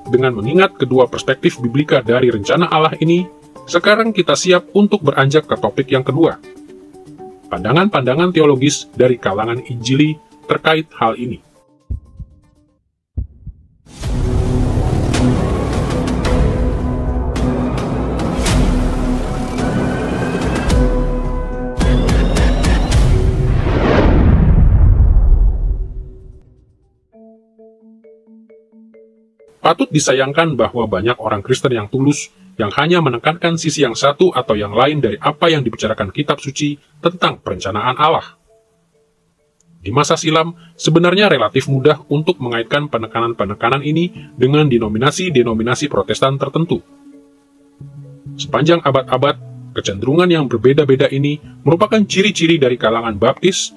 Dengan mengingat kedua perspektif biblika dari rencana Allah ini, sekarang kita siap untuk beranjak ke topik yang kedua. Pandangan-pandangan teologis dari kalangan Injili terkait hal ini. Patut disayangkan bahwa banyak orang Kristen yang tulus yang hanya menekankan sisi yang satu atau yang lain dari apa yang dibicarakan kitab suci tentang perencanaan Allah. Di masa silam, sebenarnya relatif mudah untuk mengaitkan penekanan-penekanan ini dengan denominasi-denominasi Protestan tertentu. Sepanjang abad-abad, kecenderungan yang berbeda-beda ini merupakan ciri-ciri dari kalangan Baptis,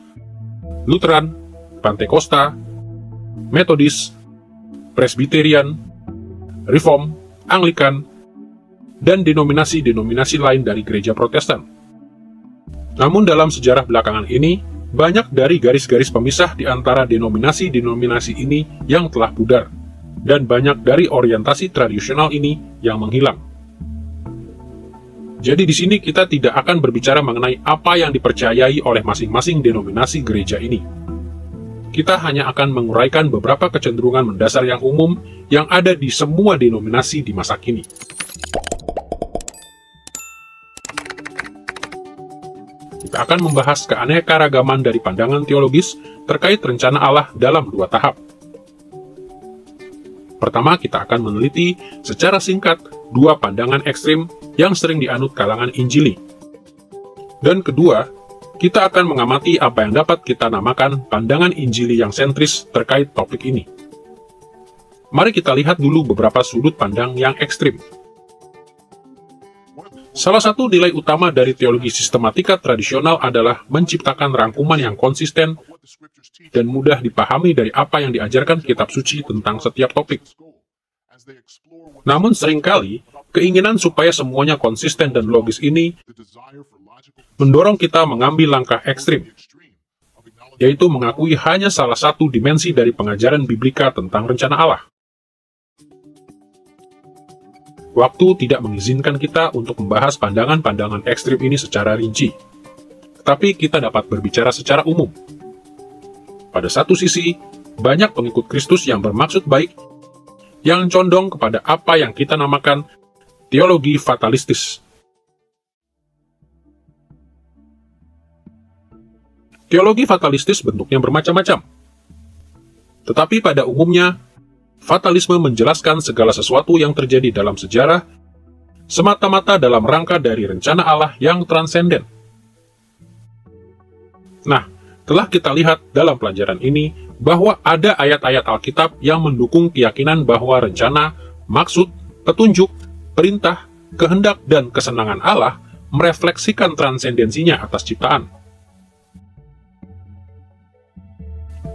Lutheran, Pantekosta, Metodis, Presbyterian, Reform, Anglikan, dan denominasi-denominasi lain dari gereja Protestan. Namun dalam sejarah belakangan ini, banyak dari garis-garis pemisah di antara denominasi-denominasi ini yang telah pudar, dan banyak dari orientasi tradisional ini yang menghilang. Jadi di sini kita tidak akan berbicara mengenai apa yang dipercayai oleh masing-masing denominasi gereja ini. Kita hanya akan menguraikan beberapa kecenderungan mendasar yang umum yang ada di semua denominasi di masa kini. Kita akan membahas keanekaragaman dari pandangan teologis terkait rencana Allah dalam dua tahap. Pertama, kita akan meneliti secara singkat dua pandangan ekstrim yang sering dianut kalangan Injili. Dan kedua, kita akan mengamati apa yang dapat kita namakan pandangan Injili yang sentris terkait topik ini. Mari kita lihat dulu beberapa sudut pandang yang ekstrim. Salah satu nilai utama dari teologi sistematika tradisional adalah menciptakan rangkuman yang konsisten dan mudah dipahami dari apa yang diajarkan kitab suci tentang setiap topik. Namun seringkali, keinginan supaya semuanya konsisten dan logis ini mendorong kita mengambil langkah ekstrim, yaitu mengakui hanya salah satu dimensi dari pengajaran biblika tentang rencana Allah. Waktu tidak mengizinkan kita untuk membahas pandangan-pandangan ekstrim ini secara rinci, tetapi kita dapat berbicara secara umum. Pada satu sisi, banyak pengikut Kristus yang bermaksud baik, yang condong kepada apa yang kita namakan teologi fatalistis. Teologi fatalistis bentuknya bermacam-macam. Tetapi pada umumnya, fatalisme menjelaskan segala sesuatu yang terjadi dalam sejarah semata-mata dalam rangka dari rencana Allah yang transenden. Nah, telah kita lihat dalam pelajaran ini bahwa ada ayat-ayat Alkitab yang mendukung keyakinan bahwa rencana, maksud, petunjuk, perintah, kehendak, dan kesenangan Allah merefleksikan transendensinya atas ciptaan.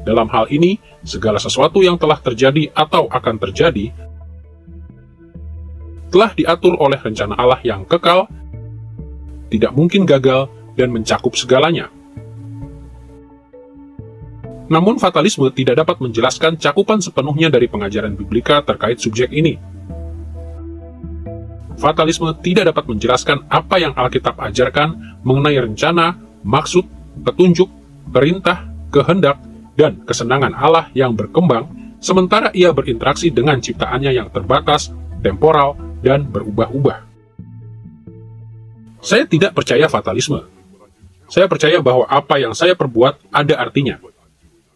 Dalam hal ini, segala sesuatu yang telah terjadi atau akan terjadi telah diatur oleh rencana Allah yang kekal, tidak mungkin gagal, dan mencakup segalanya. Namun fatalisme tidak dapat menjelaskan cakupan sepenuhnya dari pengajaran biblika terkait subjek ini. Fatalisme tidak dapat menjelaskan apa yang Alkitab ajarkan mengenai rencana, maksud, petunjuk, perintah, kehendak, dan kesenangan Allah yang berkembang, sementara ia berinteraksi dengan ciptaannya yang terbatas, temporal, dan berubah-ubah. Saya tidak percaya fatalisme. Saya percaya bahwa apa yang saya perbuat ada artinya.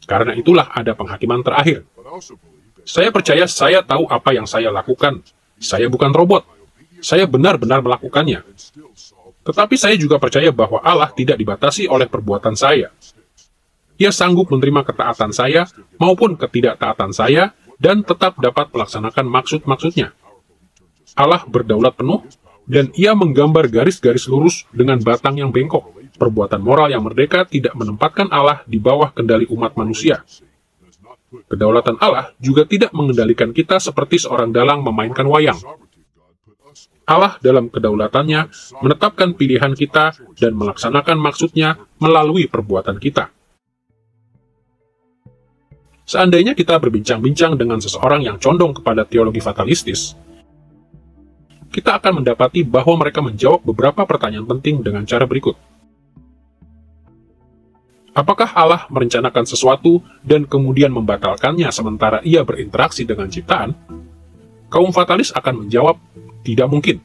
Karena itulah ada penghakiman terakhir. Saya percaya saya tahu apa yang saya lakukan. Saya bukan robot. Saya benar-benar melakukannya. Tetapi saya juga percaya bahwa Allah tidak dibatasi oleh perbuatan saya. Ia sanggup menerima ketaatan saya maupun ketidaktaatan saya dan tetap dapat melaksanakan maksud-maksudnya. Allah berdaulat penuh, dan ia menggambar garis-garis lurus dengan batang yang bengkok. Perbuatan moral yang merdeka tidak menempatkan Allah di bawah kendali umat manusia. Kedaulatan Allah juga tidak mengendalikan kita seperti seorang dalang memainkan wayang. Allah dalam kedaulatannya menetapkan pilihan kita dan melaksanakan maksudnya melalui perbuatan kita. Seandainya kita berbincang-bincang dengan seseorang yang condong kepada teologi fatalistis, kita akan mendapati bahwa mereka menjawab beberapa pertanyaan penting dengan cara berikut. Apakah Allah merencanakan sesuatu dan kemudian membatalkannya sementara ia berinteraksi dengan ciptaan? Kaum fatalis akan menjawab, tidak mungkin.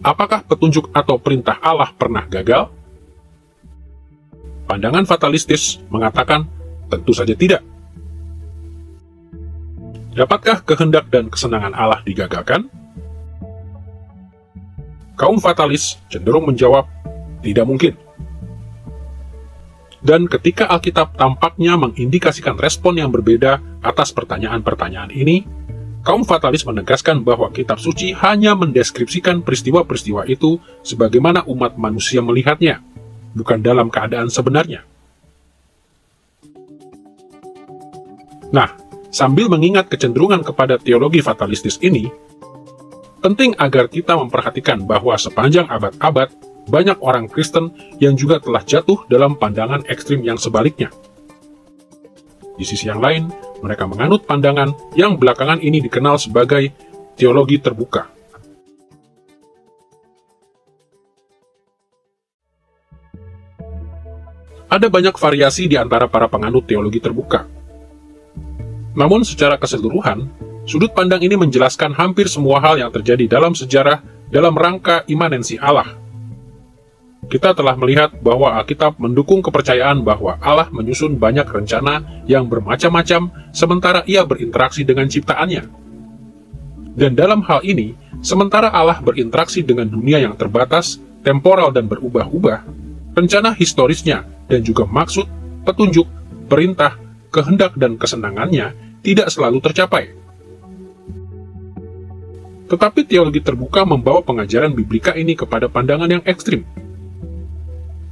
Apakah petunjuk atau perintah Allah pernah gagal? Pandangan fatalistis mengatakan, tentu saja tidak. Dapatkah kehendak dan kesenangan Allah digagalkan? Kaum fatalis cenderung menjawab, tidak mungkin. Dan ketika Alkitab tampaknya mengindikasikan respon yang berbeda atas pertanyaan-pertanyaan ini, kaum fatalis menegaskan bahwa kitab suci hanya mendeskripsikan peristiwa-peristiwa itu sebagaimana umat manusia melihatnya, bukan dalam keadaan sebenarnya. Nah, sambil mengingat kecenderungan kepada teologi fatalistis ini, penting agar kita memperhatikan bahwa sepanjang abad-abad, banyak orang Kristen yang juga telah jatuh dalam pandangan ekstrim yang sebaliknya. Di sisi yang lain, mereka menganut pandangan yang belakangan ini dikenal sebagai teologi terbuka. Ada banyak variasi di antara para penganut teologi terbuka. Namun secara keseluruhan, sudut pandang ini menjelaskan hampir semua hal yang terjadi dalam sejarah dalam rangka imanensi Allah. Kita telah melihat bahwa Alkitab mendukung kepercayaan bahwa Allah menyusun banyak rencana yang bermacam-macam sementara ia berinteraksi dengan ciptaannya. Dan dalam hal ini, sementara Allah berinteraksi dengan dunia yang terbatas, temporal dan berubah-ubah, rencana historisnya dan juga maksud, petunjuk, perintah, kehendak dan kesenangannya tidak selalu tercapai. Tetapi teologi terbuka membawa pengajaran biblika ini kepada pandangan yang ekstrim.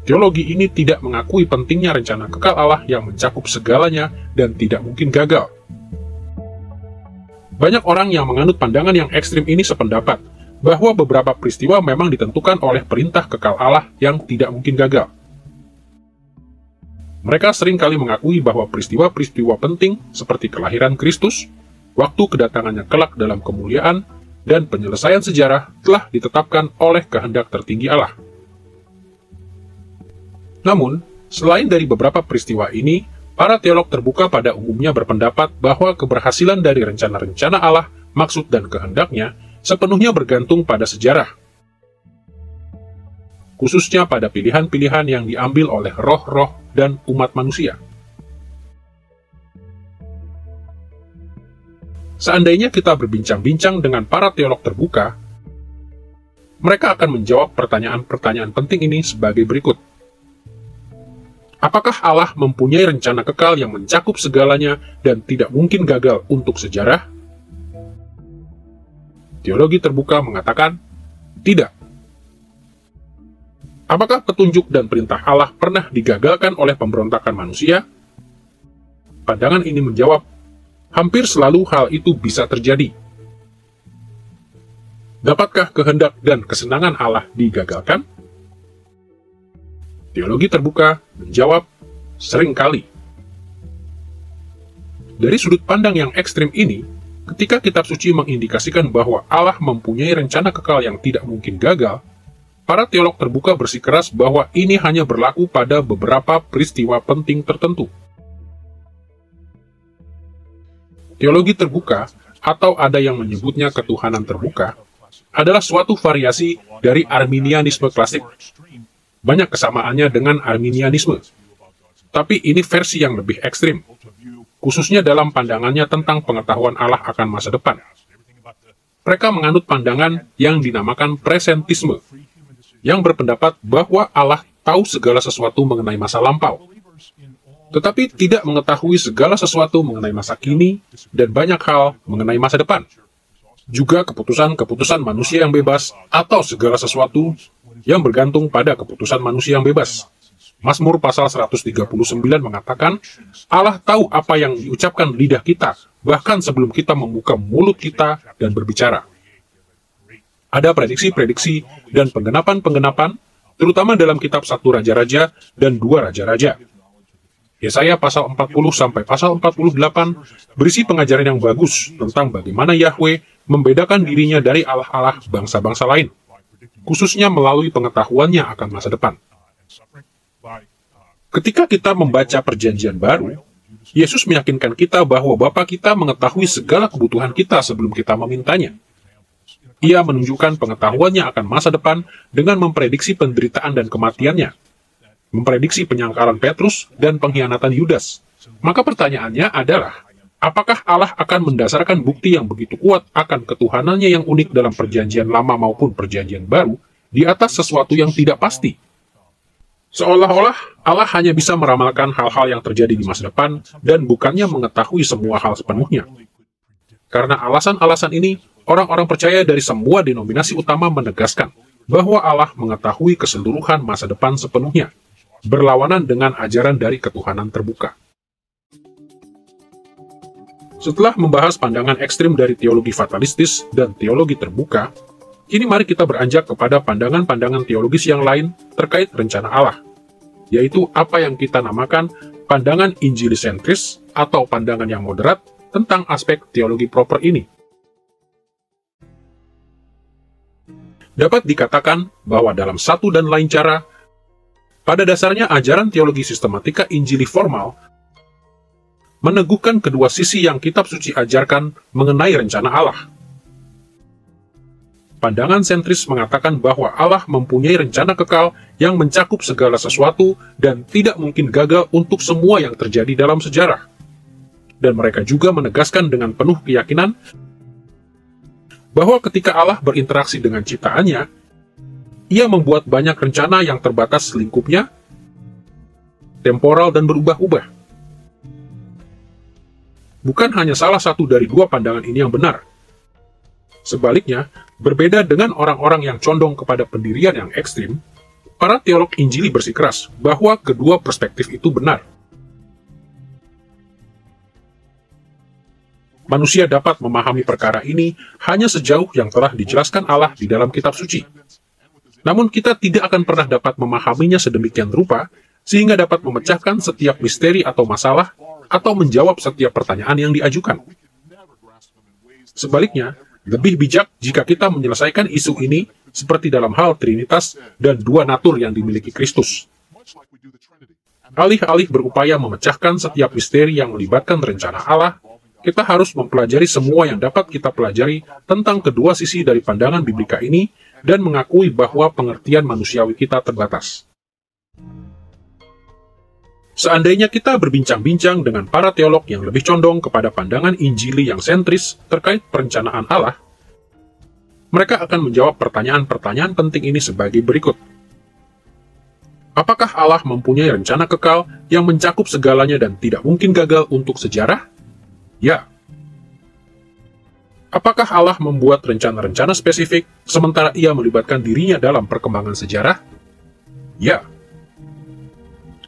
Teologi ini tidak mengakui pentingnya rencana kekal Allah yang mencakup segalanya dan tidak mungkin gagal. Banyak orang yang menganut pandangan yang ekstrim ini sependapat bahwa beberapa peristiwa memang ditentukan oleh perintah kekal Allah yang tidak mungkin gagal. Mereka seringkali mengakui bahwa peristiwa-peristiwa penting seperti kelahiran Kristus, waktu kedatangannya kelak dalam kemuliaan, dan penyelesaian sejarah telah ditetapkan oleh kehendak tertinggi Allah. Namun, selain dari beberapa peristiwa ini, para teolog terbuka pada umumnya berpendapat bahwa keberhasilan dari rencana-rencana Allah, maksud dan kehendaknya, sepenuhnya bergantung pada sejarah. Khususnya pada pilihan-pilihan yang diambil oleh roh-roh dan umat manusia. Seandainya kita berbincang-bincang dengan para teolog terbuka, mereka akan menjawab pertanyaan-pertanyaan penting ini sebagai berikut. Apakah Allah mempunyai rencana kekal yang mencakup segalanya dan tidak mungkin gagal untuk sejarah? Teologi terbuka mengatakan, tidak. Apakah petunjuk dan perintah Allah pernah digagalkan oleh pemberontakan manusia? Pandangan ini menjawab, hampir selalu hal itu bisa terjadi. Dapatkah kehendak dan kesenangan Allah digagalkan? Teologi terbuka menjawab, seringkali. Dari sudut pandang yang ekstrim ini, ketika kitab suci mengindikasikan bahwa Allah mempunyai rencana kekal yang tidak mungkin gagal, para teolog terbuka bersikeras bahwa ini hanya berlaku pada beberapa peristiwa penting tertentu. Teologi terbuka, atau ada yang menyebutnya ketuhanan terbuka, adalah suatu variasi dari Arminianisme klasik. Banyak kesamaannya dengan Arminianisme, tapi ini versi yang lebih ekstrim, khususnya dalam pandangannya tentang pengetahuan Allah akan masa depan. Mereka menganut pandangan yang dinamakan presentisme, yang berpendapat bahwa Allah tahu segala sesuatu mengenai masa lampau, tetapi tidak mengetahui segala sesuatu mengenai masa kini dan banyak hal mengenai masa depan. Juga keputusan-keputusan manusia yang bebas atau segala sesuatu yang bergantung pada keputusan manusia yang bebas. Mazmur pasal 139 mengatakan, Allah tahu apa yang diucapkan lidah kita, bahkan sebelum kita membuka mulut kita dan berbicara. Ada prediksi-prediksi dan penggenapan-penggenapan, terutama dalam kitab 1 Raja-Raja dan 2 Raja-Raja. Yesaya pasal 40 sampai pasal 48 berisi pengajaran yang bagus tentang bagaimana Yahweh membedakan dirinya dari Allah-Allah bangsa-bangsa lain, khususnya melalui pengetahuannya akan masa depan. Ketika kita membaca Perjanjian Baru, Yesus meyakinkan kita bahwa Bapa kita mengetahui segala kebutuhan kita sebelum kita memintanya. Ia menunjukkan pengetahuannya akan masa depan dengan memprediksi penderitaan dan kematiannya, memprediksi penyangkalan Petrus dan pengkhianatan Yudas. Maka pertanyaannya adalah, apakah Allah akan mendasarkan bukti yang begitu kuat akan ketuhanannya yang unik dalam Perjanjian Lama maupun Perjanjian Baru di atas sesuatu yang tidak pasti? Seolah-olah Allah hanya bisa meramalkan hal-hal yang terjadi di masa depan dan bukannya mengetahui semua hal sepenuhnya. Karena alasan-alasan ini, orang-orang percaya dari semua denominasi utama menegaskan bahwa Allah mengetahui keseluruhan masa depan sepenuhnya, berlawanan dengan ajaran dari ketuhanan terbuka. Setelah membahas pandangan ekstrim dari teologi fatalistis dan teologi terbuka, kini mari kita beranjak kepada pandangan-pandangan teologis yang lain terkait rencana Allah, yaitu apa yang kita namakan pandangan injilisentris atau pandangan yang moderat tentang aspek teologi proper ini. Dapat dikatakan bahwa dalam satu dan lain cara, pada dasarnya ajaran teologi sistematika Injili formal meneguhkan kedua sisi yang kitab suci ajarkan mengenai rencana Allah. Pandangan sentris mengatakan bahwa Allah mempunyai rencana kekal yang mencakup segala sesuatu dan tidak mungkin gagal untuk semua yang terjadi dalam sejarah. Dan mereka juga menegaskan dengan penuh keyakinan bahwa ketika Allah berinteraksi dengan ciptaannya, Ia membuat banyak rencana yang terbatas lingkupnya, temporal dan berubah-ubah. Bukan hanya salah satu dari dua pandangan ini yang benar. Sebaliknya, berbeda dengan orang-orang yang condong kepada pendirian yang ekstrim, para teolog Injili bersikeras bahwa kedua perspektif itu benar. Manusia dapat memahami perkara ini hanya sejauh yang telah dijelaskan Allah di dalam kitab suci. Namun kita tidak akan pernah dapat memahaminya sedemikian rupa, sehingga dapat memecahkan setiap misteri atau masalah, atau menjawab setiap pertanyaan yang diajukan. Sebaliknya, lebih bijak jika kita menyelesaikan isu ini seperti dalam hal Trinitas dan dua natur yang dimiliki Kristus. Alih-alih berupaya memecahkan setiap misteri yang melibatkan rencana Allah, kita harus mempelajari semua yang dapat kita pelajari tentang kedua sisi dari pandangan biblika ini dan mengakui bahwa pengertian manusiawi kita terbatas. Seandainya kita berbincang-bincang dengan para teolog yang lebih condong kepada pandangan Injili yang sentris terkait perencanaan Allah, mereka akan menjawab pertanyaan-pertanyaan penting ini sebagai berikut. Apakah Allah mempunyai rencana kekal yang mencakup segalanya dan tidak mungkin gagal untuk sejarah? Ya. Apakah Allah membuat rencana-rencana spesifik sementara Ia melibatkan dirinya dalam perkembangan sejarah? Ya.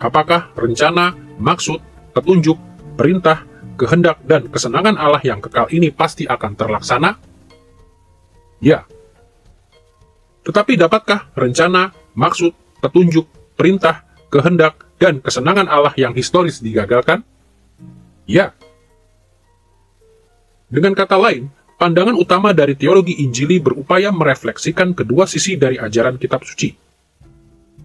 Apakah rencana, maksud, petunjuk, perintah, kehendak, dan kesenangan Allah yang kekal ini pasti akan terlaksana? Ya. Tetapi dapatkah rencana, maksud, petunjuk, perintah, kehendak, dan kesenangan Allah yang historis digagalkan? Ya. Dengan kata lain, pandangan utama dari teologi Injili berupaya merefleksikan kedua sisi dari ajaran kitab suci.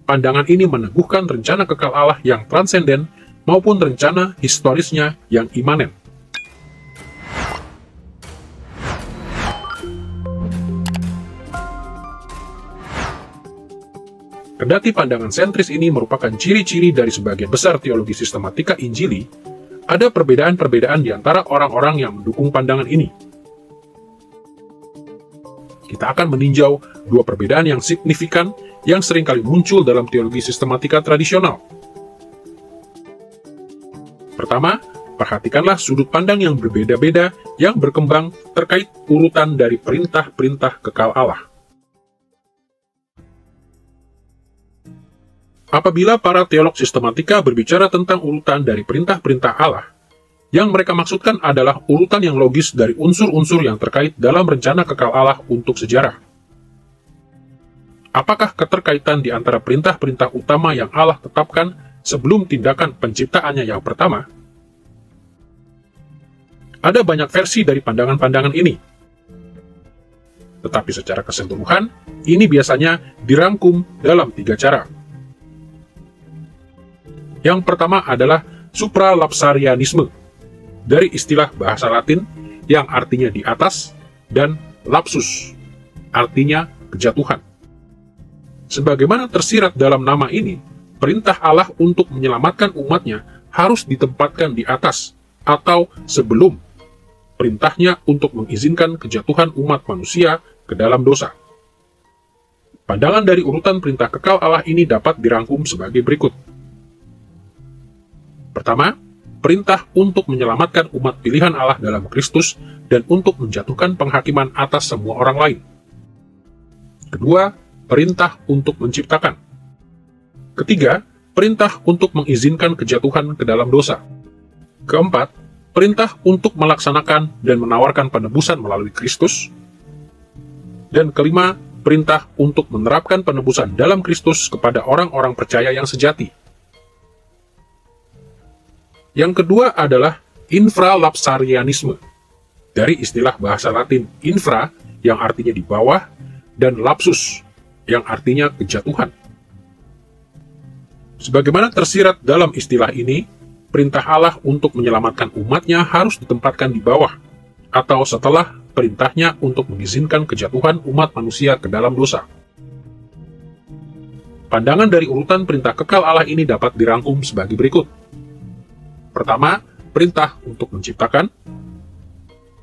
Pandangan ini meneguhkan rencana kekal Allah yang transenden maupun rencana historisnya yang imanen. Kendati pandangan sentris ini merupakan ciri-ciri dari sebagian besar teologi sistematika Injili, ada perbedaan-perbedaan di antara orang-orang yang mendukung pandangan ini. Kita akan meninjau dua perbedaan yang signifikan yang seringkali muncul dalam teologi sistematika tradisional. Pertama, perhatikanlah sudut pandang yang berbeda-beda yang berkembang terkait urutan dari perintah-perintah kekal Allah. Apabila para teolog sistematika berbicara tentang urutan dari perintah-perintah Allah, yang mereka maksudkan adalah urutan yang logis dari unsur-unsur yang terkait dalam rencana kekal Allah untuk sejarah. Apakah keterkaitan di antara perintah-perintah utama yang Allah tetapkan sebelum tindakan penciptaannya yang pertama? Ada banyak versi dari pandangan-pandangan ini. Tetapi secara keseluruhan, ini biasanya dirangkum dalam 3 cara. Yang pertama adalah supralapsarianisme, dari istilah bahasa Latin yang artinya di atas, dan lapsus, artinya kejatuhan. Sebagaimana tersirat dalam nama ini, perintah Allah untuk menyelamatkan umatnya harus ditempatkan di atas, atau sebelum perintahnya untuk mengizinkan kejatuhan umat manusia ke dalam dosa. Pandangan dari urutan perintah kekal Allah ini dapat dirangkum sebagai berikut. Pertama, perintah untuk menyelamatkan umat pilihan Allah dalam Kristus dan untuk menjatuhkan penghakiman atas semua orang lain. Kedua, perintah untuk menciptakan. Ketiga, perintah untuk mengizinkan kejatuhan ke dalam dosa. Keempat, perintah untuk melaksanakan dan menawarkan penebusan melalui Kristus. Dan kelima, perintah untuk menerapkan penebusan dalam Kristus kepada orang-orang percaya yang sejati. Yang kedua adalah infralapsarianisme, dari istilah bahasa Latin infra, yang artinya di bawah, dan lapsus, yang artinya kejatuhan. Sebagaimana tersirat dalam istilah ini, perintah Allah untuk menyelamatkan umatnya harus ditempatkan di bawah, atau setelah perintahnya untuk mengizinkan kejatuhan umat manusia ke dalam dosa. Pandangan dari urutan perintah kekal Allah ini dapat dirangkum sebagai berikut. Pertama, perintah untuk menciptakan.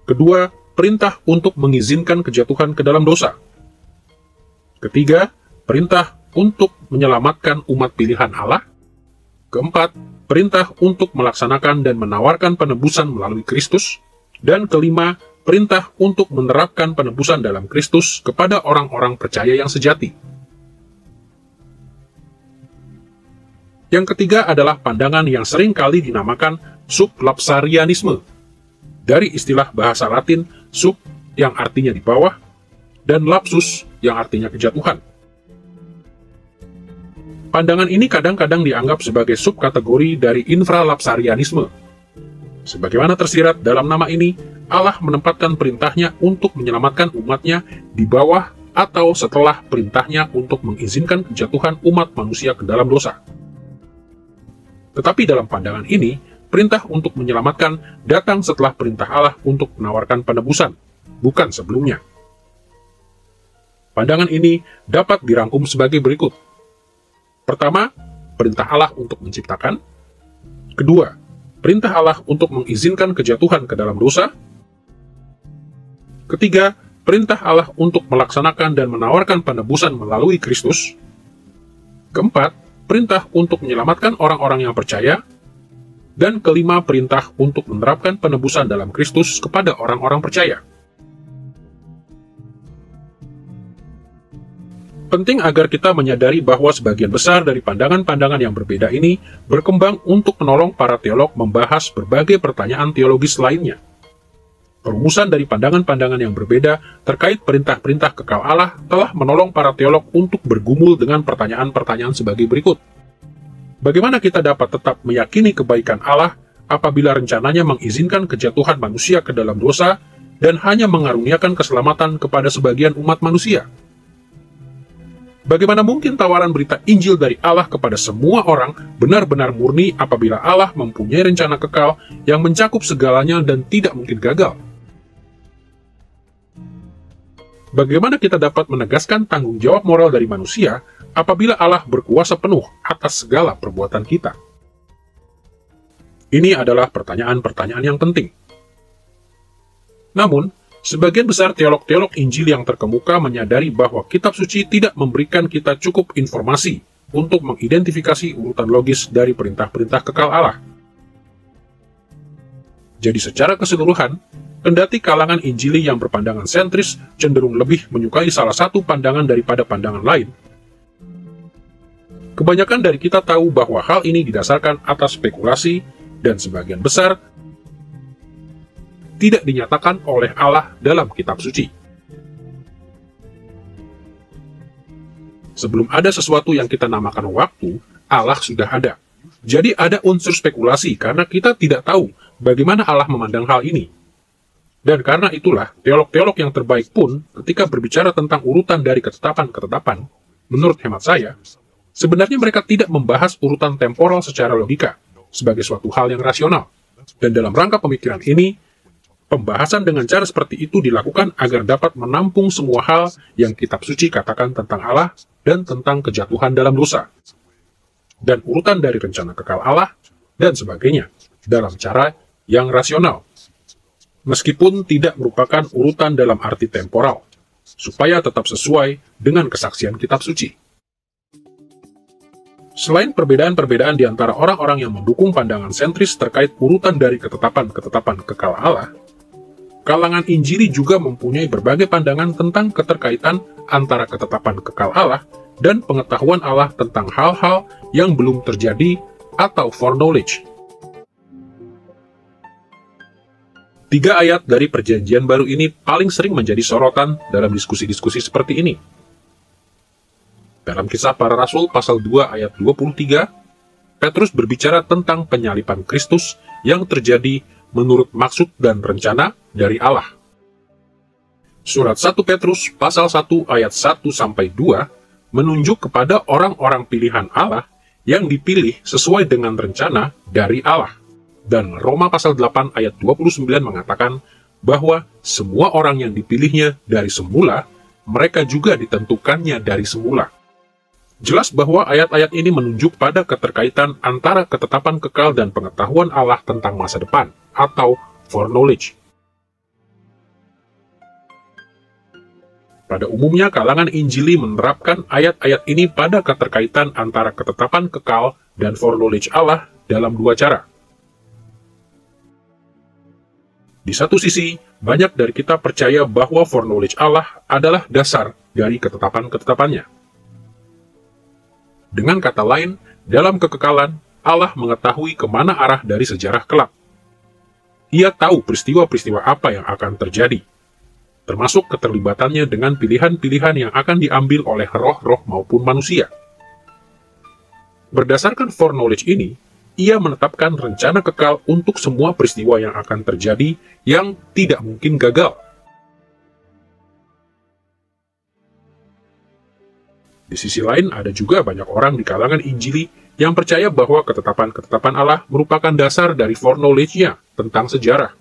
Kedua, perintah untuk mengizinkan kejatuhan ke dalam dosa. Ketiga, perintah untuk menyelamatkan umat pilihan Allah. Keempat, perintah untuk melaksanakan dan menawarkan penebusan melalui Kristus. Dan kelima, perintah untuk menerapkan penebusan dalam Kristus kepada orang-orang percaya yang sejati. Yang ketiga adalah pandangan yang sering kali dinamakan sublapsarianisme, dari istilah bahasa Latin sub, yang artinya di bawah, dan lapsus, yang artinya kejatuhan. Pandangan ini kadang-kadang dianggap sebagai subkategori dari infralapsarianisme. Sebagaimana tersirat dalam nama ini, Allah menempatkan perintahnya untuk menyelamatkan umatnya di bawah atau setelah perintahnya untuk mengizinkan kejatuhan umat manusia ke dalam dosa. Tetapi dalam pandangan ini, perintah untuk menyelamatkan datang setelah perintah Allah untuk menawarkan penebusan, bukan sebelumnya. Pandangan ini dapat dirangkum sebagai berikut. Pertama, perintah Allah untuk menciptakan. Kedua, perintah Allah untuk mengizinkan kejatuhan ke dalam dosa. Ketiga, perintah Allah untuk melaksanakan dan menawarkan penebusan melalui Kristus. Keempat, perintah untuk menyelamatkan orang-orang yang percaya. Dan kelima, perintah untuk menerapkan penebusan dalam Kristus kepada orang-orang percaya. Penting agar kita menyadari bahwa sebagian besar dari pandangan-pandangan yang berbeda ini berkembang untuk menolong para teolog membahas berbagai pertanyaan teologis lainnya. Perumusan dari pandangan-pandangan yang berbeda terkait perintah-perintah kekal Allah telah menolong para teolog untuk bergumul dengan pertanyaan-pertanyaan sebagai berikut. Bagaimana kita dapat tetap meyakini kebaikan Allah apabila rencananya mengizinkan kejatuhan manusia ke dalam dosa dan hanya mengaruniakan keselamatan kepada sebagian umat manusia? Bagaimana mungkin tawaran berita Injil dari Allah kepada semua orang benar-benar murni apabila Allah mempunyai rencana kekal yang mencakup segalanya dan tidak mungkin gagal? Bagaimana kita dapat menegaskan tanggung jawab moral dari manusia apabila Allah berkuasa penuh atas segala perbuatan kita? Ini adalah pertanyaan-pertanyaan yang penting. Namun, sebagian besar teolog-teolog Injil yang terkemuka menyadari bahwa kitab suci tidak memberikan kita cukup informasi untuk mengidentifikasi urutan logis dari perintah-perintah kekal Allah. Jadi secara keseluruhan, kendati kalangan Injili yang berpandangan sentris cenderung lebih menyukai salah satu pandangan daripada pandangan lain, kebanyakan dari kita tahu bahwa hal ini didasarkan atas spekulasi dan sebagian besar tidak dinyatakan oleh Allah dalam kitab suci. Sebelum ada sesuatu yang kita namakan waktu, Allah sudah ada. Jadi ada unsur spekulasi karena kita tidak tahu bagaimana Allah memandang hal ini. Dan karena itulah, teolog-teolog yang terbaik pun ketika berbicara tentang urutan dari ketetapan-ketetapan, menurut hemat saya, sebenarnya mereka tidak membahas urutan temporal secara logika, sebagai suatu hal yang rasional. Dan dalam rangka pemikiran ini, pembahasan dengan cara seperti itu dilakukan agar dapat menampung semua hal yang kitab suci katakan tentang Allah dan tentang kejatuhan dalam dosa. Dan urutan dari rencana kekal Allah, dan sebagainya, dalam cara yang rasional. Meskipun tidak merupakan urutan dalam arti temporal, supaya tetap sesuai dengan kesaksian kitab suci. Selain perbedaan-perbedaan di antara orang-orang yang mendukung pandangan sentris terkait urutan dari ketetapan-ketetapan kekal Allah, kalangan Injili juga mempunyai berbagai pandangan tentang keterkaitan antara ketetapan kekal Allah dan pengetahuan Allah tentang hal-hal yang belum terjadi atau foreknowledge. 3 ayat dari Perjanjian Baru ini paling sering menjadi sorotan dalam diskusi-diskusi seperti ini. Dalam Kisah Para Rasul pasal 2 ayat 23, Petrus berbicara tentang penyaliban Kristus yang terjadi menurut maksud dan rencana dari Allah. Surat 1 Petrus pasal 1 ayat 1-2 menunjuk kepada orang-orang pilihan Allah yang dipilih sesuai dengan rencana dari Allah. Dan Roma pasal 8 ayat 29 mengatakan bahwa semua orang yang dipilihnya dari semula, mereka juga ditentukannya dari semula. Jelas bahwa ayat-ayat ini menunjuk pada keterkaitan antara ketetapan kekal dan pengetahuan Allah tentang masa depan, atau foreknowledge. Pada umumnya, kalangan Injili menerapkan ayat-ayat ini pada keterkaitan antara ketetapan kekal dan foreknowledge Allah dalam 2 cara. Di satu sisi, banyak dari kita percaya bahwa foreknowledge Allah adalah dasar dari ketetapan-ketetapannya. Dengan kata lain, dalam kekekalan, Allah mengetahui kemana arah dari sejarah kelak. Ia tahu peristiwa-peristiwa apa yang akan terjadi, termasuk keterlibatannya dengan pilihan-pilihan yang akan diambil oleh roh-roh maupun manusia. Berdasarkan foreknowledge ini, ia menetapkan rencana kekal untuk semua peristiwa yang akan terjadi yang tidak mungkin gagal. Di sisi lain, ada juga banyak orang di kalangan Injili yang percaya bahwa ketetapan-ketetapan Allah merupakan dasar dari foreknowledge-nya tentang sejarah.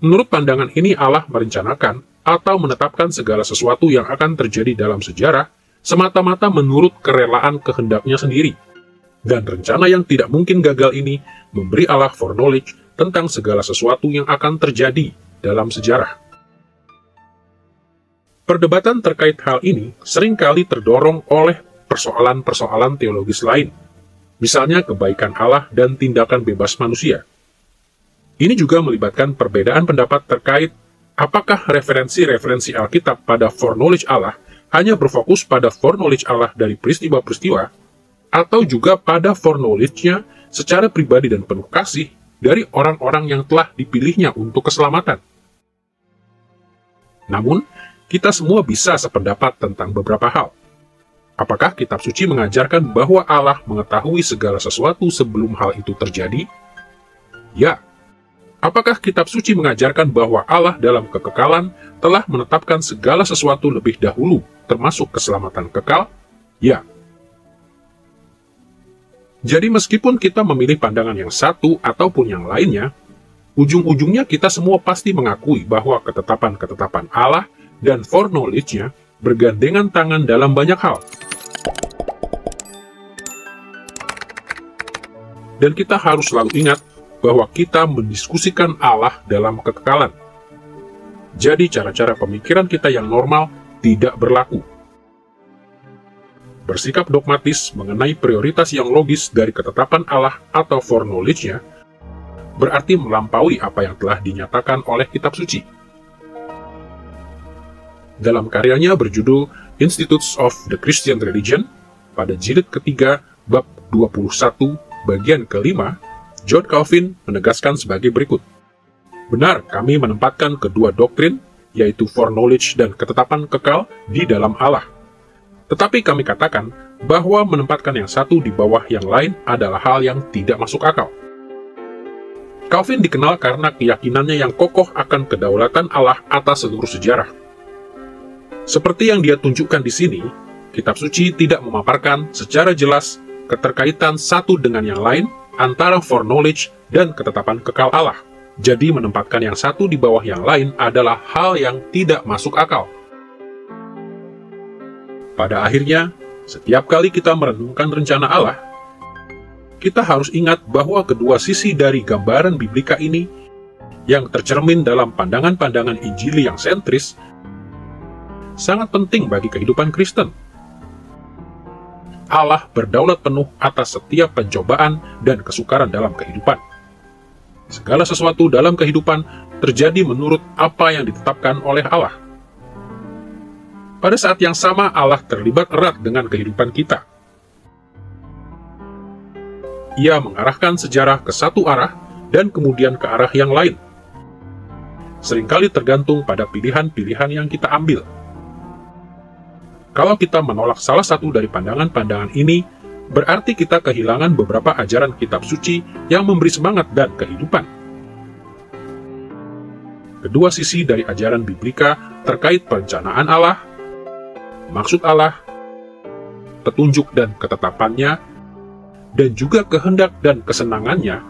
Menurut pandangan ini, Allah merencanakan atau menetapkan segala sesuatu yang akan terjadi dalam sejarah semata-mata menurut kerelaan kehendaknya sendiri. Dan rencana yang tidak mungkin gagal ini memberi Allah foreknowledge tentang segala sesuatu yang akan terjadi dalam sejarah. Perdebatan terkait hal ini seringkali terdorong oleh persoalan-persoalan teologis lain, misalnya kebaikan Allah dan tindakan bebas manusia. Ini juga melibatkan perbedaan pendapat terkait apakah referensi-referensi Alkitab pada foreknowledge Allah hanya berfokus pada foreknowledge Allah dari peristiwa-peristiwa, atau juga pada foreknowledge-nya secara pribadi dan penuh kasih dari orang-orang yang telah dipilihnya untuk keselamatan. Namun, kita semua bisa sependapat tentang beberapa hal. Apakah kitab suci mengajarkan bahwa Allah mengetahui segala sesuatu sebelum hal itu terjadi? Ya. Apakah kitab suci mengajarkan bahwa Allah dalam kekekalan telah menetapkan segala sesuatu lebih dahulu, termasuk keselamatan kekal? Ya. Jadi meskipun kita memilih pandangan yang satu ataupun yang lainnya, ujung-ujungnya kita semua pasti mengakui bahwa ketetapan-ketetapan Allah dan foreknowledge-nya bergandengan tangan dalam banyak hal. Dan kita harus selalu ingat bahwa kita mendiskusikan Allah dalam kekekalan. Jadi cara-cara pemikiran kita yang normal tidak berlaku. Bersikap dogmatis mengenai prioritas yang logis dari ketetapan Allah atau foreknowledge-nya berarti melampaui apa yang telah dinyatakan oleh kitab suci. Dalam karyanya berjudul Institutes of the Christian Religion, pada jilid ketiga, bab 21, bagian kelima, John Calvin menegaskan sebagai berikut. Benar, kami menempatkan kedua doktrin, yaitu foreknowledge dan ketetapan kekal, di dalam Allah. Tetapi kami katakan bahwa menempatkan yang satu di bawah yang lain adalah hal yang tidak masuk akal. Calvin dikenal karena keyakinannya yang kokoh akan kedaulatan Allah atas seluruh sejarah. Seperti yang dia tunjukkan di sini, kitab suci tidak memaparkan secara jelas keterkaitan satu dengan yang lain antara foreknowledge dan ketetapan kekal Allah. Jadi menempatkan yang satu di bawah yang lain adalah hal yang tidak masuk akal. Pada akhirnya, setiap kali kita merenungkan rencana Allah, kita harus ingat bahwa kedua sisi dari gambaran biblika ini yang tercermin dalam pandangan-pandangan Injili yang sentris sangat penting bagi kehidupan Kristen. Allah berdaulat penuh atas setiap pencobaan dan kesukaran dalam kehidupan. Segala sesuatu dalam kehidupan terjadi menurut apa yang ditetapkan oleh Allah. Pada saat yang sama, Allah terlibat erat dengan kehidupan kita. Ia mengarahkan sejarah ke satu arah dan kemudian ke arah yang lain. Seringkali tergantung pada pilihan-pilihan yang kita ambil. Kalau kita menolak salah satu dari pandangan-pandangan ini, berarti kita kehilangan beberapa ajaran kitab suci yang memberi semangat dan kehidupan. Kedua sisi dari ajaran biblika terkait perencanaan Allah, maksud Allah, petunjuk dan ketetapannya, dan juga kehendak dan kesenangannya,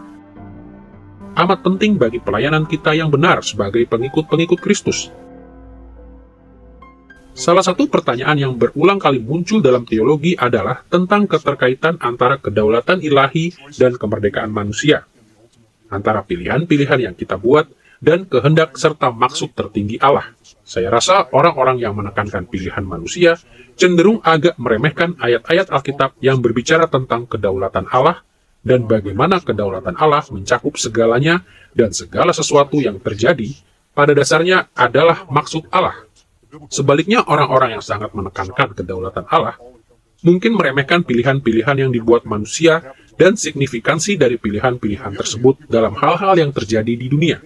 amat penting bagi pelayanan kita yang benar sebagai pengikut-pengikut Kristus. Salah satu pertanyaan yang berulang kali muncul dalam teologi adalah tentang keterkaitan antara kedaulatan ilahi dan kemerdekaan manusia, antara pilihan-pilihan yang kita buat dan kehendak serta maksud tertinggi Allah. Saya rasa orang-orang yang menekankan pilihan manusia cenderung agak meremehkan ayat-ayat Alkitab yang berbicara tentang kedaulatan Allah dan bagaimana kedaulatan Allah mencakup segalanya dan segala sesuatu yang terjadi pada dasarnya adalah maksud Allah. Sebaliknya, orang-orang yang sangat menekankan kedaulatan Allah mungkin meremehkan pilihan-pilihan yang dibuat manusia dan signifikansi dari pilihan-pilihan tersebut dalam hal-hal yang terjadi di dunia.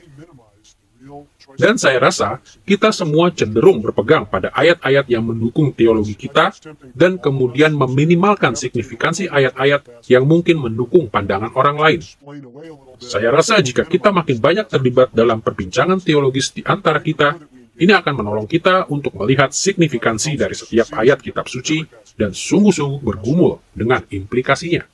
Dan saya rasa kita semua cenderung berpegang pada ayat-ayat yang mendukung teologi kita dan kemudian meminimalkan signifikansi ayat-ayat yang mungkin mendukung pandangan orang lain. Saya rasa jika kita makin banyak terlibat dalam perbincangan teologis di antara kita, ini akan menolong kita untuk melihat signifikansi dari setiap ayat kitab suci dan sungguh-sungguh bergumul dengan implikasinya.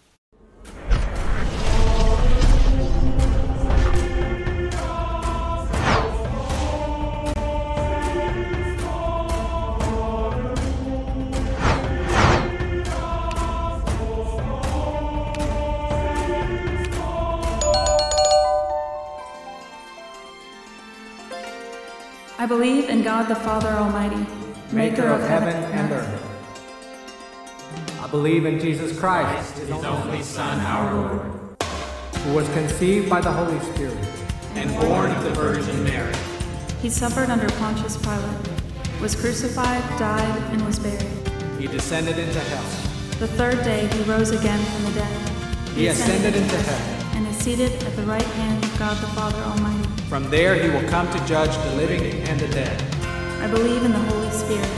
I believe in God the Father Almighty, maker of heaven and earth. I believe in Jesus Christ, His only Son, our Lord, who was conceived by the Holy Spirit and born of the Virgin Mary. He suffered under Pontius Pilate, was crucified, died, and was buried. He descended into hell. The third day he rose again from the dead. He ascended into heaven and is seated at the right hand of God the Father Almighty. From there he will come to judge the living and the dead. I believe in the Holy Spirit,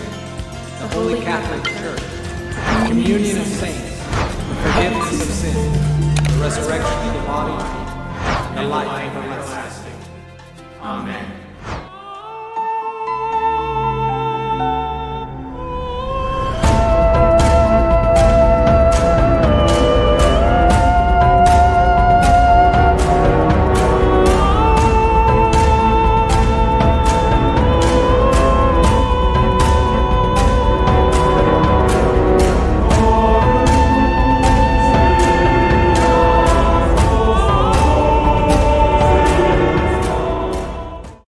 the Holy Catholic Church, the communion of saints, the forgiveness of sins, the resurrection of the body, and the life everlasting. Amen.